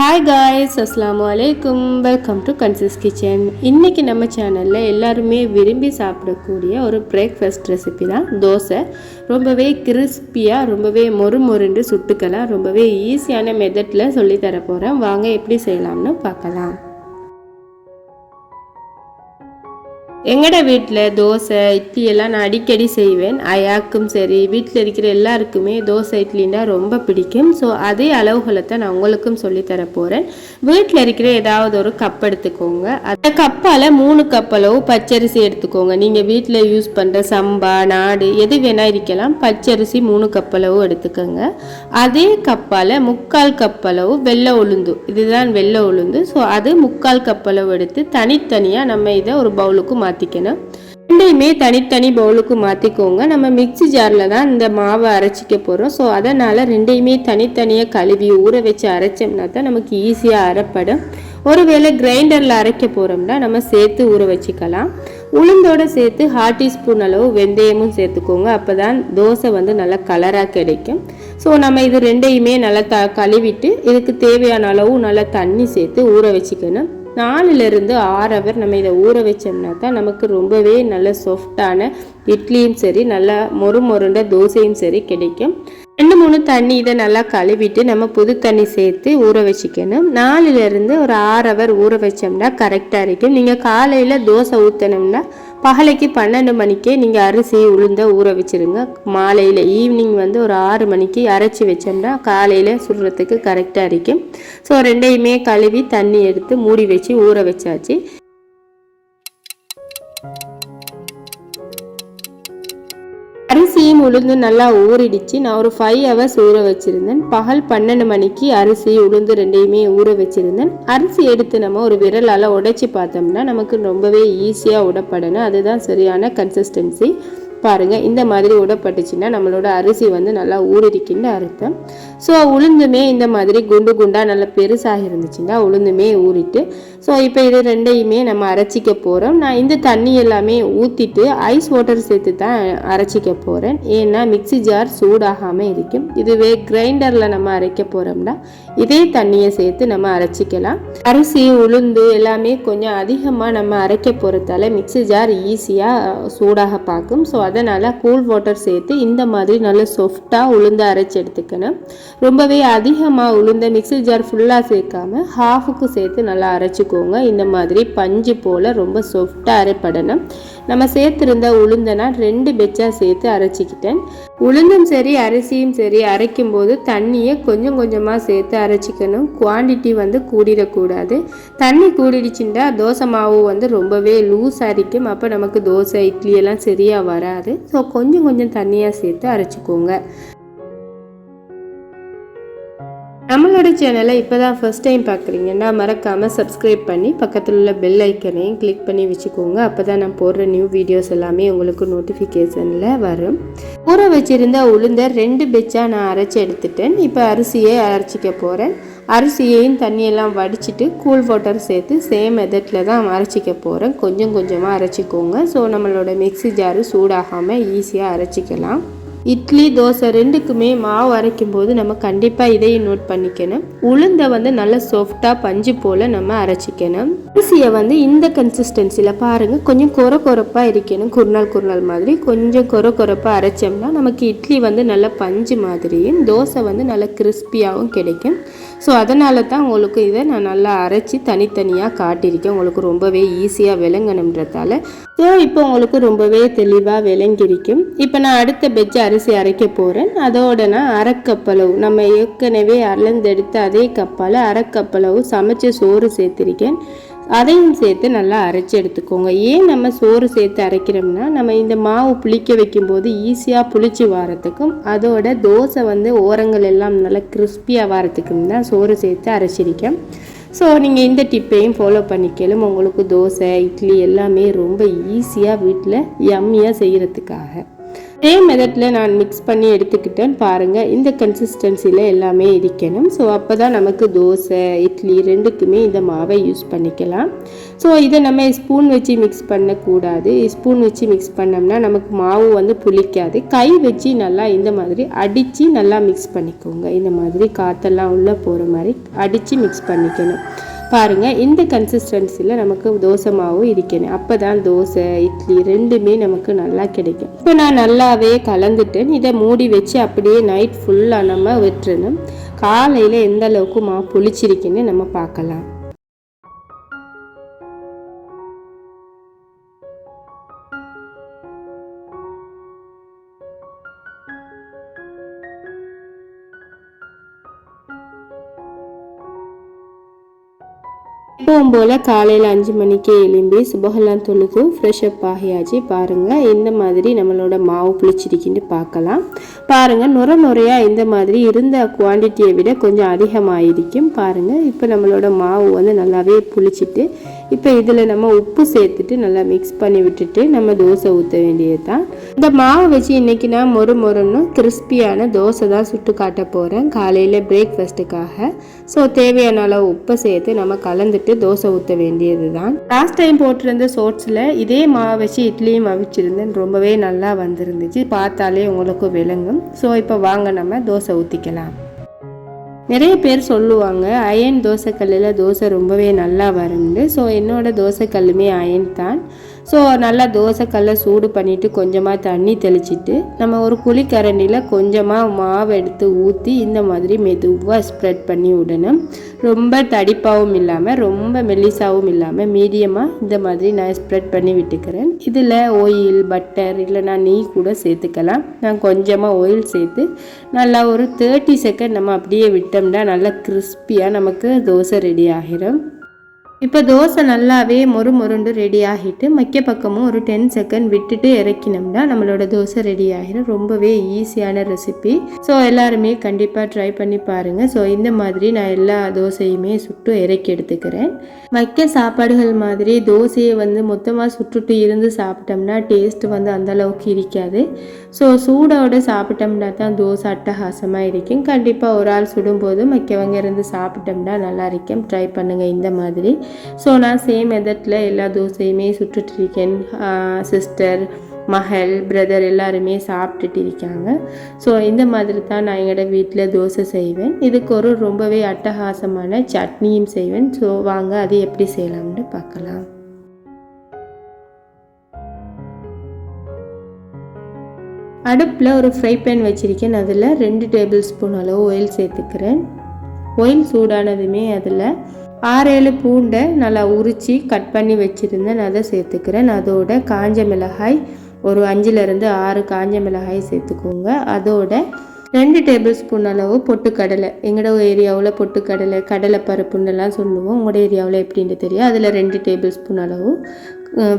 Hi guys, அஸ்ஸலாமு அலைக்கும். Welcome to கன்சிஸ் kitchen. இன்றைக்கி நம்ம சேனலில் எல்லாருமே விரும்பி சாப்பிடக்கூடிய ஒரு பிரேக்ஃபாஸ்ட் ரெசிபி தான் தோசை. ரொம்பவே கிறிஸ்பியாக, ரொம்பவே மொறுமொருண்டு சுட்டுக்கலாம். ரொம்பவே ஈஸியான மெத்தடில் சொல்லித்தர போகிறேன். வாங்க எப்படி செய்யலாம்னு பார்க்கலாம். எங்களோட வீட்டில் தோசை இட்லி எல்லாம் நான் அடிக்கடி செய்வேன். ஐயாக்கும் சரி, வீட்டில் இருக்கிற எல்லாருக்குமே தோசை இட்லின்னா ரொம்ப பிடிக்கும். ஸோ அதே அளவுகளை தான் நான் உங்களுக்கும் சொல்லித்தர போகிறேன். வீட்டில் இருக்கிற ஏதாவது ஒரு கப் எடுத்துக்கோங்க. அந்த கப்பால் 3 கப் அளவு பச்சரிசி எடுத்துக்கோங்க. நீங்கள் வீட்டில் யூஸ் பண்ணுற சம்பா, நாடு எது வேணால் இருக்கலாம். பச்சரிசி 3 கப் அளவு எடுத்துக்கோங்க. அதே கப்பால் 3/4 கப் அளவு வெள்ளை உளுந்து, இதுதான் வெள்ளை உளுந்து. ஸோ அது 3/4 கப் அளவு எடுத்து தனித்தனியாக நம்ம இதை ஒரு பவுலுக்கு மாற்றிக்கணும். ரெண்டையுமே தனித்தனி பவுலுக்கு மாற்றிக்கோங்க. நம்ம மிக்சி ஜாரில் தான் இந்த மாவை அரைச்சிக்க போகிறோம். ஸோ அதனால் ரெண்டையுமே தனித்தனியாக கழுவி ஊற வச்சு அரைச்சோம்னா தான் நமக்கு ஈஸியாக அரைப்படும். ஒருவேளை கிரைண்டரில் அரைக்க போகிறோம்னா நம்ம சேர்த்து ஊற வச்சுக்கலாம். உளுந்தோடு சேர்த்து 1/2 டீஸ்பூன் அளவு வெந்தயமும் சேர்த்துக்கோங்க. அப்போ தான் தோசை நல்லா கலராக கிடைக்கும். ஸோ நம்ம இது ரெண்டையுமே நல்லா கழுவிட்டு இதுக்கு தேவையான அளவு நல்லா தண்ணி சேர்த்து ஊற வச்சுக்கணும். 4லிருந்து 6 ஹவர் நம்ம இதை ஊற வச்சோம்னா தான் நமக்கு ரொம்பவே நல்ல சாஃப்டான இட்லியும் சரி, நல்லா மொறுமொருண்ட தோசையும் சரி கிடைக்கும். 2-3 தண்ணி இதை நல்லா கழுவிட்டு நம்ம புது தண்ணி சேர்த்து ஊற வச்சுக்கணும். 4லிருந்து ஒரு 6 ஹவர் ஊற வச்சோம்னா கரெக்டாக இருக்கும். நீங்கள் காலையில் தோசை ஊற்றணும்னா பகலைக்கு 12 மணிக்கே நீங்கள் அரிசி உளுந்த ஊற வச்சுருங்க. மாலையில் ஈவினிங் ஒரு 6 மணிக்கு அரைச்சி வச்சோம்னா காலையில் சுடுறதுக்கு கரெக்டாக இருக்கும். ஸோ ரெண்டையுமே கழுவி தண்ணி எடுத்து மூடி வச்சு ஊற வச்சாச்சு. அரிசியும் உளுந்து நல்லா ஊறிடுச்சு. நான் ஒரு 5 ஹவர்ஸ் ஊற வச்சுருந்தேன். பகல் 12 மணிக்கு அரிசி உளுந்து ரெண்டையுமே ஊற வச்சுருந்தேன். அரிசி எடுத்து நம்ம ஒரு விரலால் உடைச்சி பார்த்தோம்னா நமக்கு ரொம்பவே ஈஸியாக உடப்படணும். அதுதான் சரியான கன்சிஸ்டன்சி. பாருங்கள், இந்த மாதிரி உடப்பட்டுச்சுன்னா நம்மளோட அரிசி நல்லா ஊறிடுக்குன்னு அர்த்தம். ஸோ உளுந்துமே இந்த மாதிரி குண்டு குண்டாக நல்லா பெருசாக இருந்துச்சுன்னா உளுந்துமே ஊறிட்டு, ஸோ இப்போ இது ரெண்டையுமே நம்ம அரைச்சிக்க போகிறோம். நான் இந்த தண்ணி எல்லாமே ஊற்றிட்டு ஐஸ் வாட்டர் சேர்த்து தான் அரைச்சிக்க போகிறேன். ஏன்னா மிக்சி ஜார் சூடாகாமல் இருக்கும். இதுவே கிரைண்டரில் நம்ம அரைக்க போகிறோம்னா இதே தண்ணியை சேர்த்து நம்ம அரைச்சிக்கலாம். அரிசி உளுந்து எல்லாமே கொஞ்சம் அதிகமாக நம்ம அரைக்க போகிறதால மிக்சி ஜார் ஈஸியாக சூடாக பார்க்கும். ஸோ அதனால் கூல் வாட்டர் சேர்த்து இந்த மாதிரி நல்ல சாஃப்டாக உளுந்து அரைச்சி எடுத்துக்கணும். ரொம்பவே அதிகமாக உளுந்த மிக்சி ஜார் ஃபுல்லாக சேர்க்காம ஹாஃபுக்கு சேர்த்து நல்லா அரைச்சிக்கோங்க. இந்த மாதிரி பஞ்சு போல் ரொம்ப சாஃப்டாக அரைப்படணும். நம்ம சேர்த்துருந்த உளுந்தனா 2 பெச்சாக சேர்த்து அரைச்சிக்கிட்டேன். உளுந்தும் சரி அரிசியும் சரி அரைக்கும் போது தண்ணியை கொஞ்சம் கொஞ்சமாக சேர்த்து அரைச்சிக்கணும். குவான்டிட்டி கூடிடக்கூடாது. தண்ணி கூடிடுச்சுட்டா தோசை மாவு ரொம்பவே லூஸ் அரிக்கும். அப்போ நமக்கு தோசை இட்லி எல்லாம் சரியாக வராது. ஸோ கொஞ்சம் கொஞ்சம் தண்ணியாக சேர்த்து அரைச்சிக்கோங்க. நம்மளோட சேனலை இப்போ தான் ஃபர்ஸ்ட் டைம் பார்க்குறீங்கன்னா மறக்காமல் சப்ஸ்கிரைப் பண்ணி பக்கத்தில் உள்ள பெல் ஐக்கனையும் கிளிக் பண்ணி வச்சுக்கோங்க. அப்போ தான் நான் போடுற நியூ வீடியோஸ் எல்லாமே உங்களுக்கு நோட்டிஃபிகேஷனில் வரும். ஊற வச்சுருந்த உளுந்த 2 பெச்சாக நான் அரைச்சி எடுத்துட்டேன். இப்போ அரிசியை அரைச்சிக்க போகிறேன். அரிசியையும் தண்ணியெல்லாம் வடிச்சிட்டு கூல் வாட்டர் சேர்த்து சேம் மெத்தடில் தான் அரைச்சிக்க போகிறேன். கொஞ்சம் கொஞ்சமாக அரைச்சிக்கோங்க. ஸோ நம்மளோட மிக்சி ஜாரு சூடாகாமல் ஈஸியாக அரைச்சிக்கலாம். இட்லி தோசை ரெண்டுக்குமே மாவு அரைக்கும் போது நம்ம கண்டிப்பாக இதையும் நோட் பண்ணிக்கணும். உளுந்தை நல்லா சாஃப்டாக பஞ்சு போல் நம்ம அரைச்சிக்கணும். அரிசியை இந்த கன்சிஸ்டன்சியில் பாருங்கள், கொஞ்சம் கொரப்பாக இருக்கணும். குருணால் மாதிரி கொஞ்சம் கொரப்பாக அரைச்சோம்னா நமக்கு இட்லி நல்லா பஞ்சு மாதிரியும் தோசை நல்லா கிறிஸ்பியாகவும் கிடைக்கும். ஸோ அதனால தான் உங்களுக்கு இதை நான் நல்லா அரைச்சி தனித்தனியாக காட்டியிருக்கேன். உங்களுக்கு ரொம்பவே ஈஸியாக விளங்கணுன்றதால. ஸோ இப்போ உங்களுக்கு ரொம்பவே தெளிவாக விளங்கியிருக்கும். இப்போ நான் அடுத்த பெட்ஜ் அரிசி அரைக்க போகிறேன். அதோட நான் 1/2 கப் அளவு நம்ம ஏற்கனவே அளந்தெடுத்து அதே கப்பால் 1/2 கப் அளவு சமைச்ச சோறு சேர்த்துருக்கேன். அதையும் சேர்த்து நல்லா அரைச்சி எடுத்துக்கோங்க. ஏன் நம்ம சோறு சேர்த்து அரைக்கிறோம்னா நம்ம இந்த மாவு புளிக்க வைக்கும்போது ஈஸியாக புளிச்சு வரத்துக்கும் அதோட தோசை ஓரங்கள் எல்லாம் நல்லா கிறிஸ்பியாக வரத்துக்கும் தான் சோறு சேர்த்து அரைச்சிருக்கேன். ஸோ நீங்கள் இந்த டிப்பையும் ஃபாலோ பண்ணிக்கலும். உங்களுக்கு தோசை இட்லி எல்லாமே ரொம்ப ஈஸியாக வீட்டில் யம்மியாக செய்கிறதுக்காக. இதே மெத்தடில் நான் மிக்ஸ் பண்ணி எடுத்துக்கிட்டேன். பாருங்கள், இந்த கன்சிஸ்டன்சியில் எல்லாமே இருக்கணும். ஸோ அப்போ தான் நமக்கு தோசை இட்லி ரெண்டுக்குமே இந்த மாவை யூஸ் பண்ணிக்கலாம். ஸோ இதை நம்ம ஸ்பூன் வச்சு மிக்ஸ் பண்ணக்கூடாது. ஸ்பூன் வச்சு மிக்ஸ் பண்ணோம்னா நமக்கு மாவு வந்து புளிக்காது. கை வச்சு நல்லா இந்த மாதிரி அடித்து நல்லா மிக்ஸ் பண்ணிக்கோங்க. இந்த மாதிரி காற்றெல்லாம் உள்ளே போகிற மாதிரி அடித்து மிக்ஸ் பண்ணிக்கணும். பாருங்கள், இந்த கன்சிஸ்டன்சியில் நமக்கு தோசை மாவு இருக்கணும். அப்போ தான் தோசை இட்லி ரெண்டுமே நமக்கு நல்லா கிடைக்கும். இப்போ நான் நல்லாவே கலந்துட்டேன். இதை மூடி வச்சு அப்படியே நைட் ஃபுல்லாக நம்ம விட்டுறணும். காலையில் எந்த அளவுக்கு மாவு புளிச்சிருக்குன்னு நம்ம பார்க்கலாம். எப்பவும் போல் காலையில் 5 மணிக்கே எழும்பி சுபகெல்லாம் தொழுது ஃப்ரெஷ்அப் ஆகியாச்சு. பாருங்கள், இந்த மாதிரி நம்மளோட மாவு புளிச்சிருக்கின்னு பார்க்கலாம். பாருங்கள், நுரையாக இந்த மாதிரி இருந்த குவான்டிட்டியை விட கொஞ்சம் அதிகமாகிருக்கும். பாருங்கள், இப்போ நம்மளோட மாவு வந்து நல்லாவே புளிச்சிட்டு இப்போ இதில் நம்ம உப்பு சேர்த்துட்டு நல்லா மிக்ஸ் பண்ணி விட்டுட்டு நம்ம தோசை ஊற்ற வேண்டியது தான். இந்த மாவை வச்சு இன்றைக்கி நான் மொறுன்னு கிறிஸ்பியான தோசை தான் சுட்டு காட்ட போகிறேன் காலையில் பிரேக்ஃபாஸ்ட்டுக்காக. ஸோ தேவையான அளவு உப்பை சேர்த்து நம்ம கலந்துட்டு தோசை ஊற்ற வேண்டியது தான். லாஸ்ட் டைம் போட்டிருந்த ஷோர்ட்ஸில் இதே மாவை வச்சு இட்லியும் அவிச்சிருந்தேன். ரொம்பவே நல்லா வந்துருந்துச்சு. பார்த்தாலே உங்களுக்கு விளங்கும். ஸோ இப்போ வாங்க நம்ம தோசை ஊற்றிக்கலாம். நிறைய பேர் சொல்லுவாங்க அயன் தோசைக்கல்லில் தோசை ரொம்பவே நல்லா வரும்னு. ஸோ என்னோடய தோசைக்கல்லுமே அயன் தான். ஸோ நல்லா தோசைக்கல்லை சூடு பண்ணிவிட்டு கொஞ்சமாக தண்ணி தெளிச்சிட்டு நம்ம ஒரு குழிக்கரண்டியில் கொஞ்சமாக மாவு எடுத்து ஊற்றி இந்த மாதிரி மெதுவாக ஸ்ப்ரெட் பண்ணி விடணும். ரொம்ப தடிப்பாகவும் இல்லாமல் ரொம்ப மெல்லிசாவும் இல்லாமல் மீடியமாக இந்த மாதிரி நான் ஸ்ப்ரெட் பண்ணி விட்டுக்கிறேன். இதில் ஆயில் பட்டர் இல்லைனா நெய் கூட சேர்த்துக்கலாம். நான் கொஞ்சமாக ஆயில் சேர்த்து நல்லா ஒரு 30 செகண்ட் நம்ம அப்படியே விட்டோம்னா நல்லா கிறிஸ்பியாக நமக்கு தோசை ரெடி ஆகிடும். இப்போ தோசை நல்லாவே மொறுண்டு ரெடி ஆகிட்டு மக்க பக்கமும் ஒரு 10 செகண்ட் விட்டுட்டு இறக்கினோம்னா நம்மளோட தோசை ரெடி ஆகிடும். ரொம்பவே ஈஸியான ரெசிபி. ஸோ எல்லாருமே கண்டிப்பாக ட்ரை பண்ணி பாருங்கள். ஸோ இந்த மாதிரி நான் எல்லா தோசையுமே சுட்டு இறக்கி எடுத்துக்கிறேன். மக்க சாப்பாடுகள் மாதிரி தோசையை வந்து மொத்தமாக சுட்டுட்டு இருந்து சாப்பிட்டோம்னா டேஸ்ட் வந்து அந்தளவுக்கு இருக்காது. ஸோ சூடோடு சாப்பிட்டோம்னா தான் தோசை அட்டகாசமாக இருக்கும். கண்டிப்பாக ஒரு ஆள் சுடும்போது மற்றவங்க இருந்து சாப்பிட்டோம்னா நல்லா இருக்கும். ட்ரை பண்ணுங்கள் இந்த மாதிரி. ஸோ நான் சேம் மெத்தடில் எல்லா தோசையுமே சுட்டுட்டு இருக்கேன். சிஸ்டர் மகள் பிரதர் எல்லாருமே சாப்பிட்டுட்டு இருக்காங்க. ஸோ இந்த மாதிரி தான் நான் எங்களோட வீட்டில் தோசை செய்வேன். இதுக்கு ஒரு ரொம்பவே அட்டகாசமான சட்னியும் செய்வேன். ஸோ வாங்க அது எப்படி செய்யலாம்னு பார்க்கலாம். அடுப்பில் ஒரு ஃப்ரை பேன் வச்சுருக்கேன். அதில் 2 டேபிள் ஸ்பூன் அளவு ஆயில் சேர்த்துக்கிறேன். ஆயில் சூடானதுமே அதில் 6-7 பூண்டை நல்லா உரித்து கட் பண்ணி வச்சுருந்தேன். அதை சேர்த்துக்கிறேன். அதோட காஞ்ச மிளகாய் ஒரு 5லேருந்து 6 காஞ்ச மிளகாய் சேர்த்துக்கோங்க. அதோட 2 டேபிள் ஸ்பூன் அளவு பொட்டுக்கடலை. எங்களோட ஏரியாவில் பொட்டுக்கடலை கடலை பருப்புன்னெல்லாம் சொல்லுவோம். உங்களோட ஏரியாவில் எப்படின்னு தெரியும். அதில் 2 டேபிள் ஸ்பூன் அளவு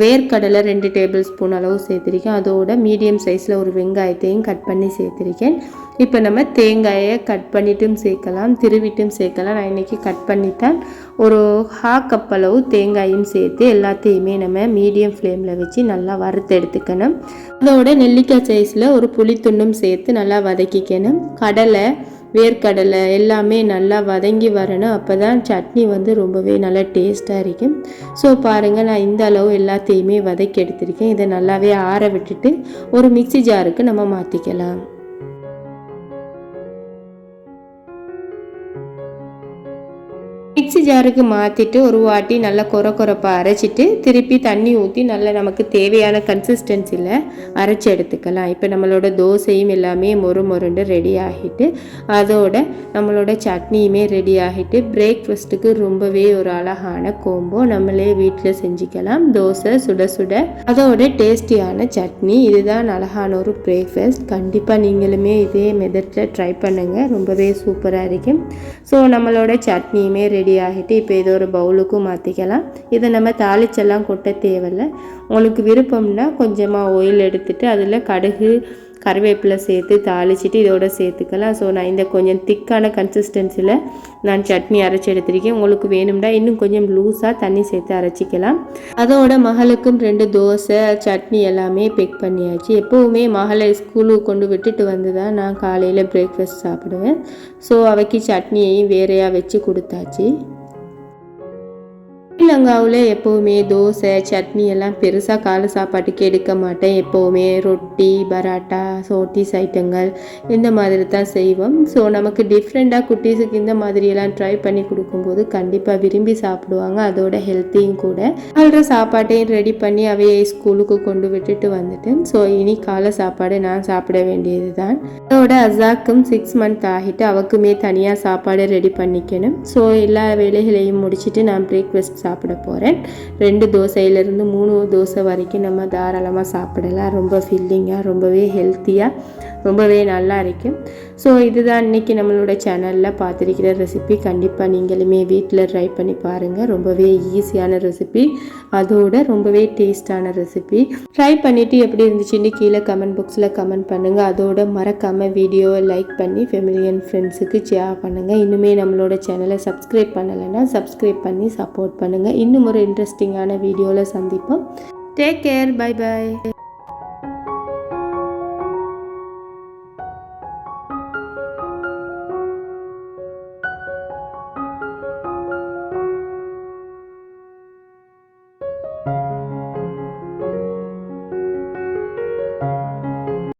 வேர்க்கடலை 2 டேபிள் ஸ்பூன் அளவு சேர்த்துருக்கேன். அதோட மீடியம் சைஸில் ஒரு வெங்காயத்தையும் கட் பண்ணி சேர்த்துருக்கேன். இப்போ நம்ம தேங்காயை கட் பண்ணிட்டும் சேர்க்கலாம், திருவிட்டும் சேர்க்கலாம். நான் இன்றைக்கி கட் பண்ணித்தான் ஒரு 1/2 கப் அளவு தேங்காயும் சேர்த்து எல்லாத்தையுமே நம்ம மீடியம் ஃப்ளேமில் வச்சு நல்லா வறுத்து எடுத்துக்கணும். அதோட நெல்லிக்காய் சைஸில் ஒரு புளித்துண்டும் சேர்த்து நல்லா வதக்கிக்கணும். கடலை வேர்க்கடலை எல்லாமே நல்லா வதங்கி வரணும். அப்போ தான் சட்னி வந்து ரொம்பவே நல்லா டேஸ்ட்டாக இருக்கும். ஸோ பாருங்கள், நான் இந்த அளவு எல்லாத்தையுமே வதக்கி எடுத்திருக்கேன். இதை நல்லாவே ஆற விட்டுட்டு ஒரு மிக்ஸி ஜாருக்கு நம்ம மாற்றிக்கலாம். மிக்ஸி ஜாருக்கு மாற்றிட்டு ஒரு வாட்டி நல்லா கொரப்பாக அரைச்சிட்டு திருப்பி தண்ணி ஊற்றி நல்லா நமக்கு தேவையான கன்சிஸ்டன்சியில் அரைச்சி எடுத்துக்கலாம். இப்போ நம்மளோட தோசையும் எல்லாமே மொறுண்டு ரெடி ஆகிட்டு அதோட நம்மளோட சட்னியுமே ரெடி ஆகிட்டு பிரேக்ஃபாஸ்ட்டுக்கு ரொம்பவே ஒரு அழகான கோம்போ நம்மளே வீட்டில் செஞ்சுக்கலாம். தோசை சுட சுட அதோட டேஸ்டியான சட்னி. இதுதான் அழகான ஒரு பிரேக்ஃபாஸ்ட். கண்டிப்பாக நீங்களுமே இதே மெத்தடில் ட்ரை பண்ணுங்கள். ரொம்பவே சூப்பராக இருக்கும். ஸோ நம்மளோட சட்னியுமே ரெடி ஆகிட்டு இப்போ இதை ஒரு பவுலுக்கும் மாற்றிக்கலாம். இதை நம்ம தாளிச்செல்லாம் கொட்ட தேவையில்லை. உங்களுக்கு விருப்பம்னா கொஞ்சமாக ஆயில் எடுத்துட்டு அதில் கடுகு கருவேப்பிலை சேர்த்து தாளிச்சிட்டு இதோட சேர்த்துக்கலாம். ஸோ நான் இந்த கொஞ்சம் திக்கான கன்சிஸ்டன்சியில் நான் சட்னி அரைச்சி எடுத்திருக்கேன். உங்களுக்கு வேணும்னா இன்னும் கொஞ்சம் லூஸாக தண்ணி சேர்த்து அரைச்சிக்கலாம். அதோட மகளுக்கும் 2 தோசை சட்னி எல்லாமே பேக் பண்ணியாச்சு. எப்போவுமே மகளை ஸ்கூலுக்கு கொண்டு விட்டுட்டு வந்து தான் நான் காலையில் பிரேக்ஃபாஸ்ட் சாப்பிடுவேன். ஸோ அவைக்கு சட்னியையும் வேறையாக வச்சு கொடுத்தாச்சு. ஸ்ரீலங்காவில் எப்போவுமே தோசை சட்னி எல்லாம் பெருசாக காலை சாப்பாட்டுக்கு எடுக்க மாட்டேன். எப்போவுமே ரொட்டி பராட்டா சோட்டிஸ் ஐட்டங்கள் இந்த மாதிரி தான் செய்வோம். ஸோ நமக்கு டிஃப்ரெண்ட்டாக குட்டீஸுக்கு இந்த மாதிரியெல்லாம் ட்ரை பண்ணி கொடுக்கும்போது கண்டிப்பாக விரும்பி சாப்பிடுவாங்க. அதோட ஹெல்த்தியும் கூட. அவரோட சாப்பாட்டையும் ரெடி பண்ணி அவையை ஸ்கூலுக்கு கொண்டு விட்டுட்டு வந்துட்டேன். ஸோ இனி காலை சாப்பாடு நான் சாப்பிட வேண்டியது தான். அதோட அசாக்கும் 6 மந்த் ஆகிட்டு அவக்குமே தனியாக சாப்பாடு ரெடி பண்ணிக்கணும். ஸோ எல்லா வேலைகளையும் முடிச்சுட்டு நான் பிரேக்ஃபாஸ்ட் சாப்பிட போகிறேன். 2 தோசையிலேருந்து 3 தோசை வரைக்கும் நம்ம தாராளமாக சாப்பிடலாம். ரொம்ப ஃபில்லிங்காக ரொம்பவே ஹெல்த்தியாக ரொம்பவே நல்லா இருக்கும். ஸோ இதுதான் இன்றைக்கி நம்மளோட சேனலில் பார்த்துருக்கிற ரெசிபி. கண்டிப்பாக நீங்களுமே வீட்டில் ட்ரை பண்ணி பாருங்கள். ரொம்பவே ஈஸியான ரெசிபி, அதோட ரொம்பவே டேஸ்டான ரெசிபி. ட்ரை பண்ணிவிட்டு எப்படி இருந்துச்சுன்னு கீழே கமெண்ட் பாக்ஸில் கமெண்ட் பண்ணுங்கள். அதோட மறக்காமல் வீடியோவை லைக் பண்ணி ஃபேமிலி அண்ட் ஃப்ரெண்ட்ஸுக்கு ஷேர் பண்ணுங்கள். இன்னுமே நம்மளோட சேனலை சப்ஸ்கிரைப் பண்ணலைன்னா சப்ஸ்கிரைப் பண்ணி சப்போர்ட் பண்ணுங்கள். இன்னும் ஒரு இன்ட்ரெஸ்டிங்கான வீடியோவில் சந்திப்போம். Take care. Bye bye.